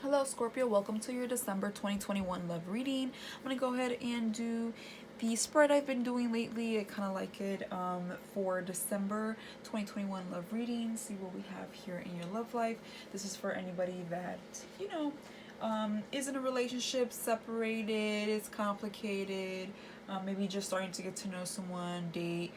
Hello Scorpio, welcome to your December 2021 love reading. I'm going to go ahead and do the spread I've been doing lately. I kind of like it for December 2021 love reading. See what we have here in your love life. This is for anybody that, is in a relationship, separated, it's complicated, maybe just starting to get to know someone, date.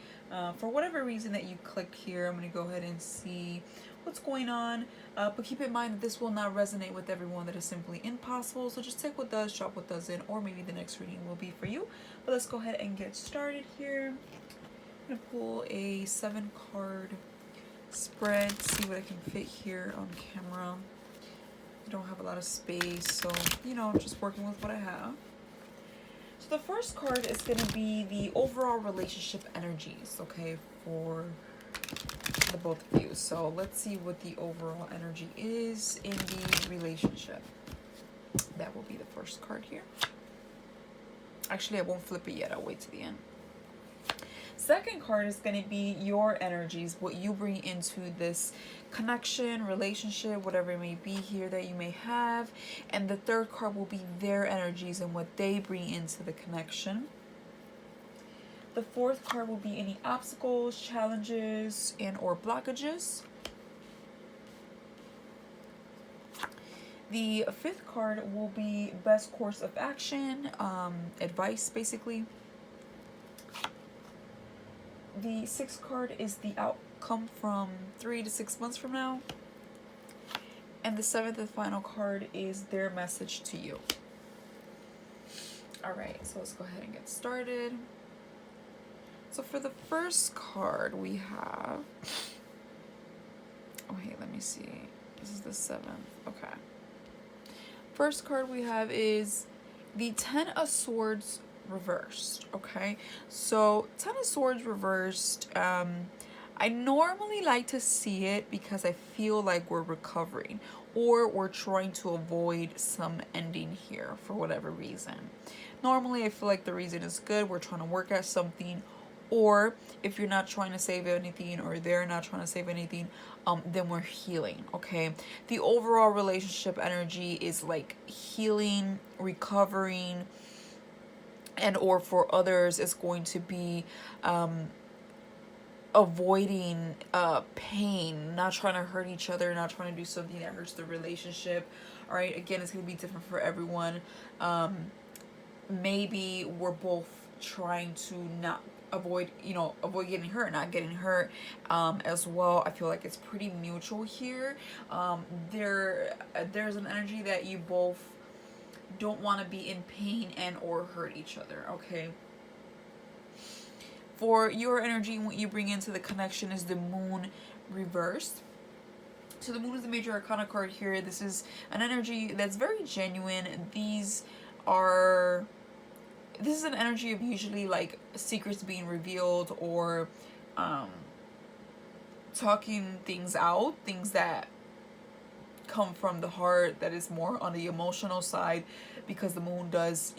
For whatever reason that you clicked here, I'm going to go ahead and see what's going on. But keep in mind that this will not resonate with everyone. That is simply impossible. So just take what does, drop what doesn't, or maybe the next reading will be for you. But let's go ahead and get started here. I'm going to pull a 7-card spread, see what I can fit here on camera. I don't have a lot of space, so, just working with what I have. So the first card is going to be the overall relationship energies, okay, for the both of you. So let's see what the overall energy is in the relationship. That will be the first card here. Actually, I won't flip it yet. I'll wait to the end. Second card is going to be your energies, what you bring into this connection, relationship, whatever it may be here that you may have. And the third card will be their energies and what they bring into the connection. The fourth card will be any obstacles, challenges, and or blockages. The fifth card will be best course of action, advice basically. The sixth card is the outcome from 3 to 6 months from now. And the seventh and final card is their message to you. Alright, so let's go ahead and get started. So for the first card we have, let me see. This is the 7th. Okay. First card we have is the 10 of Swords reversed. Okay. So 10 of Swords reversed. I normally like to see it because I feel like we're recovering or we're trying to avoid some ending here for whatever reason. Normally I feel like the reason is good. We're trying to work at something. Or if you're not trying to save anything or they're not trying to save anything, then we're healing, okay? The overall relationship energy is like healing, recovering, and or for others, it's going to be avoiding pain, not trying to hurt each other, not trying to do something that hurts the relationship, all right? Again, it's going to be different for everyone. Maybe we're both trying to not avoid getting hurt, not getting hurt as well. I feel like it's pretty mutual here. There's an energy that you both don't want to be in pain and or hurt each other, okay? For your energy, what you bring into the connection is the Moon reversed. So the Moon is the major arcana card here. This is an energy that's very genuine. This is an energy of usually like secrets being revealed or talking things out, things that come from the heart, that is more on the emotional side, because the Moon does,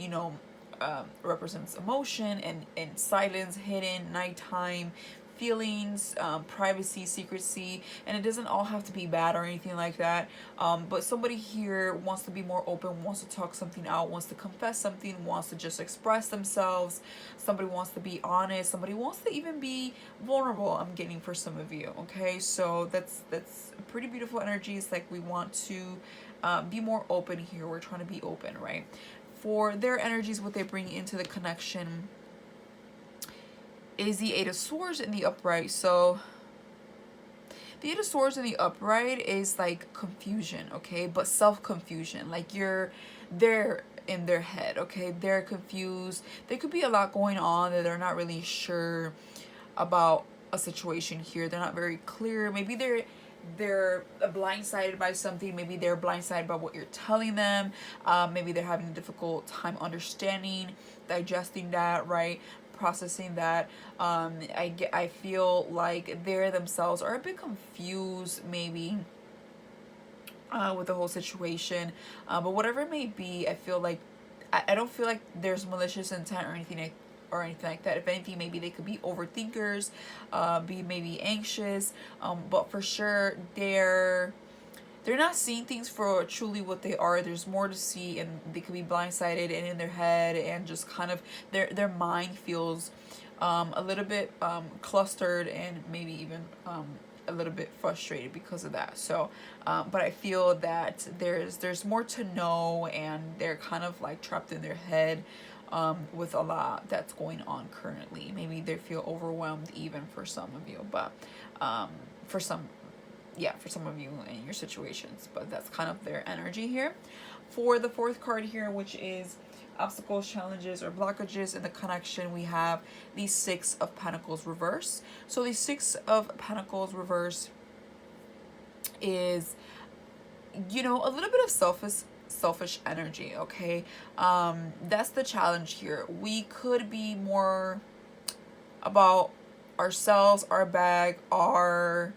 represents emotion and silence, hidden, nighttime feelings, privacy, secrecy, and it doesn't all have to be bad or anything like that, but somebody here wants to be more open, wants to talk something out, wants to confess something, wants to just express themselves. Somebody wants to be honest, somebody wants to even be vulnerable, I'm getting for some of you, okay? So that's pretty beautiful energy. It's like we want to be more open here. We're trying to be open, right? For their energies, what they bring into the connection is the 8 of Swords in the upright. So the 8 of Swords in the upright is like confusion, okay? But self-confusion. Like they're in their head, okay? They're confused. There could be a lot going on that they're not really sure about a situation here. They're not very clear. Maybe they're blindsided by something. Maybe they're blindsided by what you're telling them. Maybe they're having a difficult time understanding, digesting that, right? Processing that. I feel like they themselves are a bit confused maybe with the whole situation, but whatever it may be, I feel like I don't feel like there's malicious intent or anything like that. If anything, maybe they could be overthinkers, be maybe anxious, but for sure they're not seeing things for truly what they are. There's more to see, and they could be blindsided and in their head, and just kind of their mind feels a little bit clustered, and maybe even a little bit frustrated because of that. So but I feel that there's more to know, and they're kind of like trapped in their head with a lot that's going on currently. Maybe they feel overwhelmed even for some of you, but for some, yeah, for some of you in your situations, but that's kind of their energy here. For the fourth card here, which is obstacles, challenges, or blockages in the connection, we have the Six of Pentacles reverse. So the Six of Pentacles reverse is, you know, a little bit of selfish energy. Okay, that's the challenge here. We could be more about ourselves, our bag, our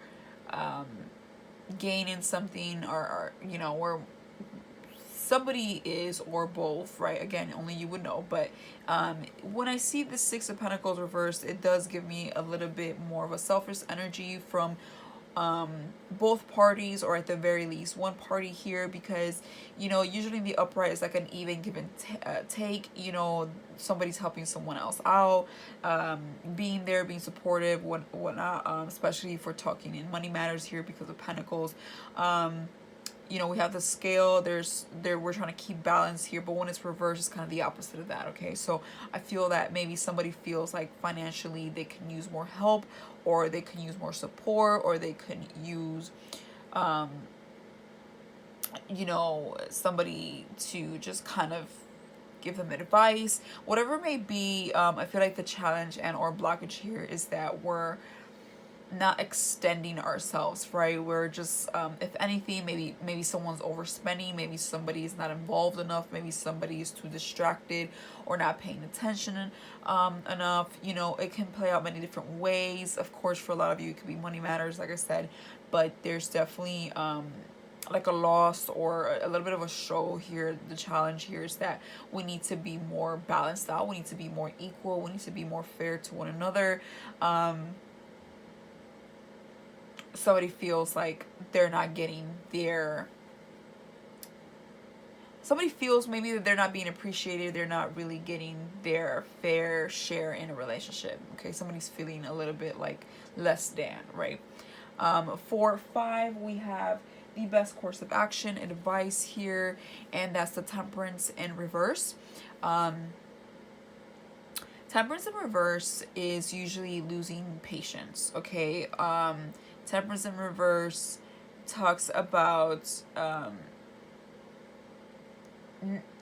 gain in something, or you know, where somebody is, or both, right? Again, only you would know. But when I see the Six of Pentacles reversed, it does give me a little bit more of a selfish energy from both parties, or at the very least one party here, because you know, usually the upright is like an even give and take. You know, somebody's helping someone else out, being there, being supportive, whatnot, especially if we're talking in money matters here because of Pentacles. You know, we have the scale, we're trying to keep balance here, but when it's reversed, it's kind of the opposite of that. Okay, so I feel that maybe somebody feels like financially they can use more help, or they can use more support, or they can use you know, somebody to just kind of give them advice, whatever it may be. I feel like the challenge and or blockage here is that we're not extending ourselves, right? We're just if anything, maybe someone's overspending, maybe somebody's not involved enough, maybe somebody is too distracted or not paying attention enough. You know, it can play out many different ways. Of course, for a lot of you, it could be money matters, like I said, but there's definitely like a loss or a little bit of a show here. The challenge here is that we need to be more balanced out, we need to be more equal, we need to be more fair to one another. Somebody feels like they're not getting their, somebody feels maybe that they're not being appreciated, they're not really getting their fair share in a relationship. Okay, somebody's feeling a little bit like less than, right? For 5, we have the best course of action advice here, and that's the Temperance in reverse. Temperance in reverse is usually losing patience. Okay, Temperance in reverse talks about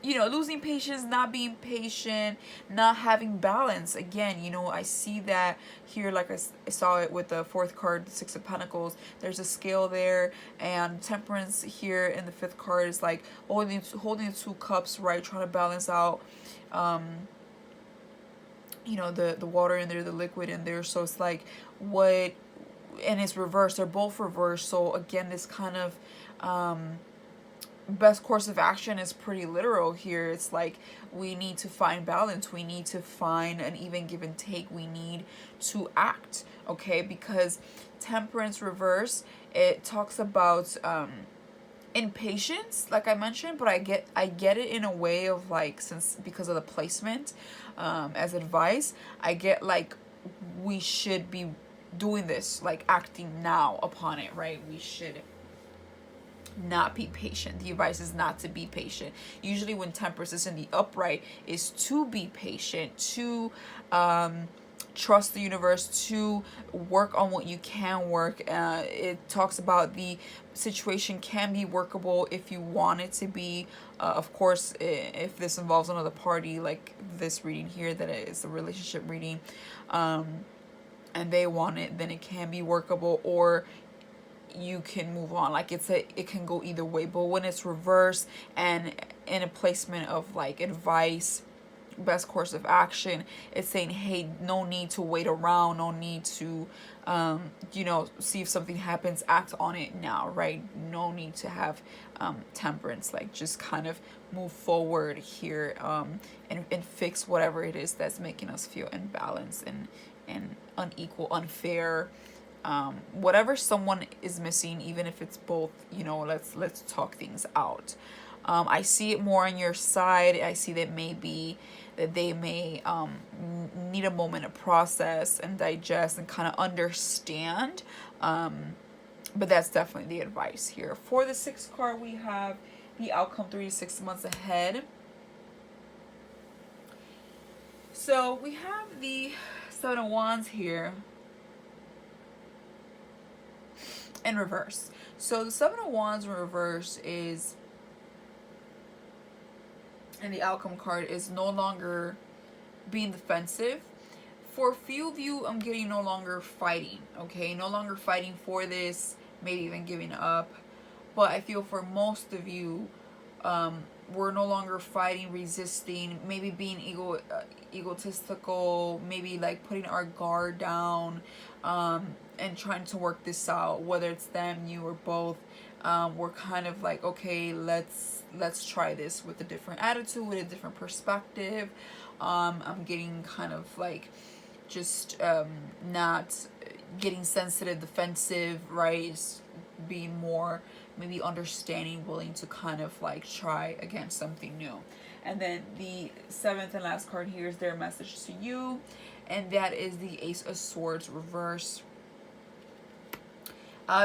you know, losing patience, not being patient, not having balance. Again, you know, I see that here, like I saw it with the fourth card, the Six of Pentacles. There's a scale there, and Temperance here in the fifth card is like holding the two cups, right? Trying to balance out you know, the water in there, the liquid in there. So it's like what, and it's reversed, they're both reversed. So again, this kind of best course of action is pretty literal here. It's like we need to find balance, we need to find an even give and take, we need to act. Okay, because Temperance reverse, it talks about impatience, like I mentioned, but I get it in a way of like, since because of the placement as advice, I get like we should be doing this, like acting now upon it, right? We should not be patient. The advice is not to be patient. Usually when Temperance is in the upright, is to be patient, to trust the universe, to work on what you can work. It talks about the situation can be workable if you want it to be. Of course, if this involves another party, like this reading here, that it is a relationship reading, and they want it, then it can be workable, or you can move on. Like it can go either way. But when it's reversed and in a placement of like advice, best course of action, it's saying, hey, no need to wait around, no need to you know, see if something happens, act on it now, right? No need to have temperance, like just kind of move forward here and fix whatever it is that's making us feel imbalanced and unequal, unfair, Whatever someone is missing, even if it's both, you know, let's talk things out. I see it more on your side. I see that maybe that they may need a moment to process and digest and kind of understand. But that's definitely the advice here. For the sixth card, we have the outcome 3 to 6 months ahead. So we have the Seven of Wands here in reverse. So the Seven of Wands in reverse is, and the outcome card is no longer being defensive. For a few of you, I'm getting no longer fighting, okay? No longer fighting for this, maybe even giving up. But I feel for most of you, we're no longer fighting, resisting, maybe being egotistical, maybe like putting our guard down, and trying to work this out, whether it's them, you, or both. We're kind of like, okay, let's try this with a different attitude, with a different perspective. I'm getting kind of like just not getting sensitive, defensive, right? It's being more maybe understanding, willing to kind of like try again something new. And then the seventh and last card here is their message to you, and that is the Ace of Swords reverse.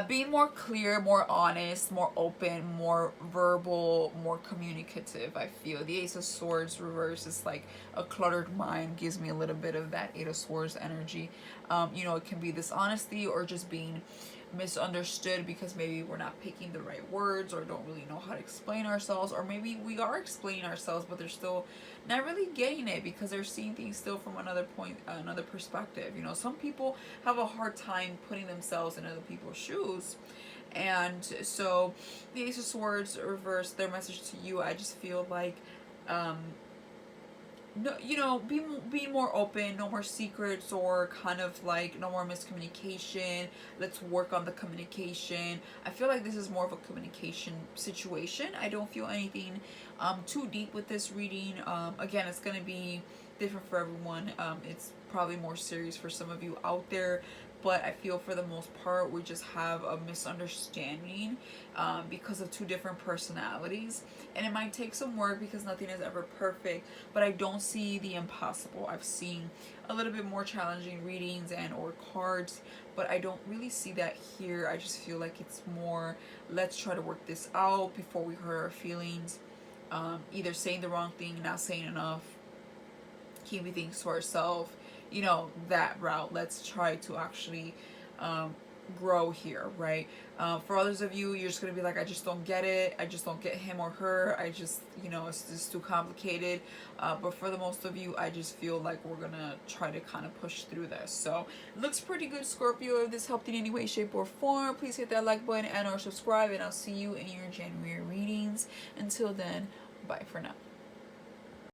Being more clear, more honest, more open, more verbal, more communicative, I feel. The Ace of Swords reverse is like a cluttered mind, gives me a little bit of that Eight of Swords energy. You know, it can be dishonesty or just being misunderstood because maybe we're not picking the right words or don't really know how to explain ourselves, or maybe we are explaining ourselves but they're still not really getting it because they're seeing things still from another point, another perspective. You know, some people have a hard time putting themselves in other people's shoes, and so the Ace of Swords reverse, their message to you, I just feel like no, you know, be more open, no more secrets, or kind of like no more miscommunication. Let's work on the communication. I feel like this is more of a communication situation. I don't feel anything too deep with this reading. Again, it's gonna be different for everyone. It's probably more serious for some of you out there, but I feel for the most part we just have a misunderstanding because of two different personalities, and it might take some work because nothing is ever perfect, but I don't see the impossible. I've seen a little bit more challenging readings and or cards, but I don't really see that here. I just feel like it's more, let's try to work this out before we hurt our feelings, either saying the wrong thing, not saying enough, keeping things to ourselves, you know, that route. Let's try to actually grow here, right? For others of you, you're just gonna be like, I just don't get it, I just don't get him or her, I just, you know, it's just too complicated. But for the most of you, I just feel like we're gonna try to kind of push through this. So looks pretty good, Scorpio. If this helped in any way, shape, or form, please hit that like button and or subscribe, and I'll see you in your January readings. Until then, bye for now.